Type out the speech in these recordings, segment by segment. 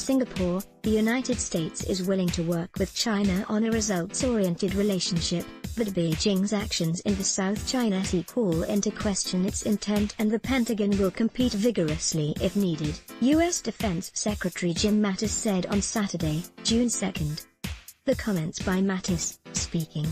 Singapore, the United States is willing to work with China on a results-oriented relationship, but Beijing's actions in the South China Sea call into question its intent, and the Pentagon will compete vigorously if needed, U.S. Defense Secretary Jim Mattis said on Saturday, June 2. The comments by Mattis, speaking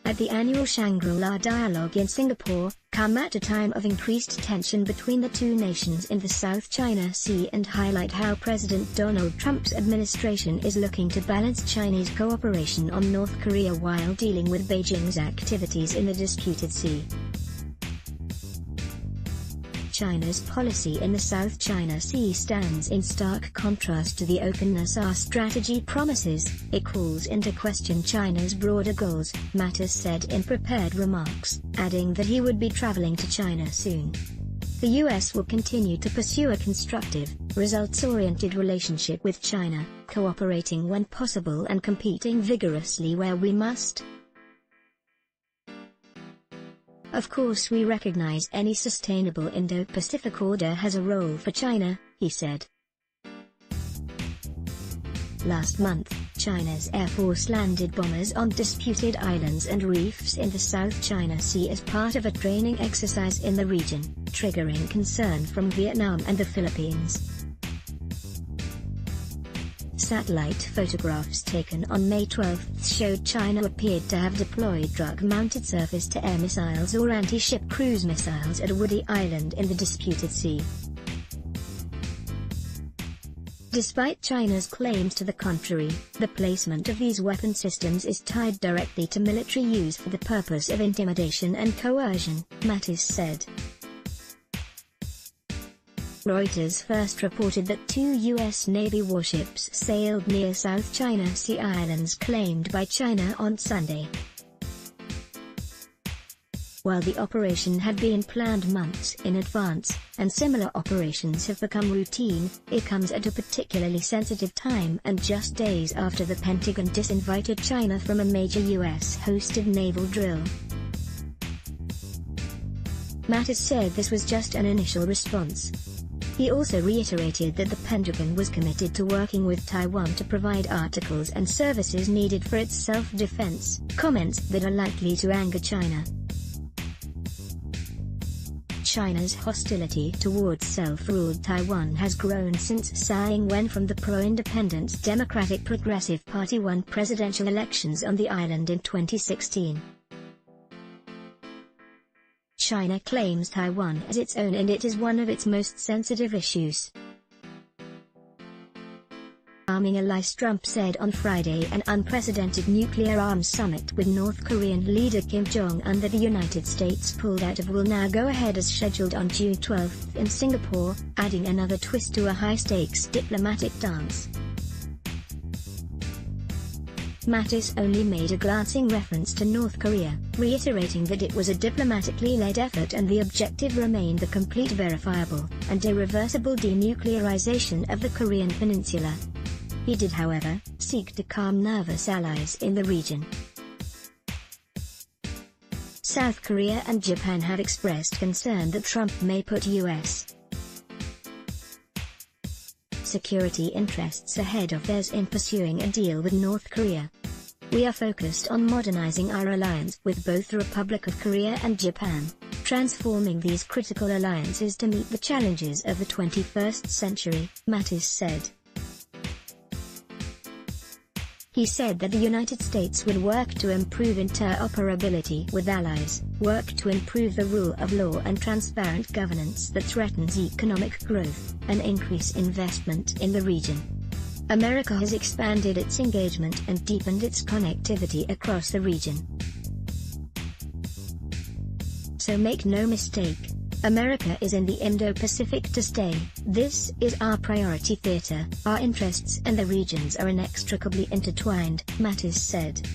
at the annual Shangri-La Dialogue in Singapore, come at a time of increased tension between the two nations in the South China Sea and highlight how President Donald Trump's administration is looking to balance Chinese cooperation on North Korea while dealing with Beijing's activities in the disputed sea. China's policy in the South China Sea stands in stark contrast to the openness our strategy promises. It calls into question China's broader goals, Mattis said in prepared remarks, adding that he would be traveling to China soon. The U.S. will continue to pursue a constructive, results-oriented relationship with China, cooperating when possible and competing vigorously where we must. Of course, we recognize any sustainable Indo-Pacific order has a role for China, he said. Last month, China's Air Force landed bombers on disputed islands and reefs in the South China Sea as part of a training exercise in the region, triggering concern from Vietnam and the Philippines. Satellite photographs taken on May 12 showed China appeared to have deployed drug-mounted surface-to-air missiles or anti-ship cruise missiles at Woody Island in the disputed sea. Despite China's claims to the contrary, the placement of these weapon systems is tied directly to military use for the purpose of intimidation and coercion, Mattis said. Reuters first reported that 2 U.S. Navy warships sailed near South China Sea islands claimed by China on Sunday. While the operation had been planned months in advance, and similar operations have become routine, it comes at a particularly sensitive time and just days after the Pentagon disinvited China from a major U.S.-hosted naval drill. Mattis said this was just an initial response. He also reiterated that the Pentagon was committed to working with Taiwan to provide articles and services needed for its self-defense, comments that are likely to anger China. China's hostility towards self-ruled Taiwan has grown since Tsai Ing-wen from the pro-independence Democratic Progressive Party won presidential elections on the island in 2016. China claims Taiwan as its own and it is one of its most sensitive issues. Arming allies, Trump said on Friday. An unprecedented nuclear arms summit with North Korean leader Kim Jong-un that the United States pulled out of will now go ahead as scheduled on June 12 in Singapore, adding another twist to a high-stakes diplomatic dance. Mattis only made a glancing reference to North Korea, reiterating that it was a diplomatically led effort and the objective remained the complete, verifiable, and irreversible denuclearization of the Korean peninsula. He did, however, seek to calm nervous allies in the region. South Korea and Japan have expressed concern that Trump may put U.S. security interests ahead of theirs in pursuing a deal with North Korea. We are focused on modernizing our alliance with both the Republic of Korea and Japan, transforming these critical alliances to meet the challenges of the 21st century, Mattis said. He said that the United States would work to improve interoperability with allies, work to improve the rule of law and transparent governance that threatens economic growth, and increase investment in the region. America has expanded its engagement and deepened its connectivity across the region. So make no mistake, America is in the Indo-Pacific to stay. This is our priority theater. Our interests and the regions are inextricably intertwined, Mattis said.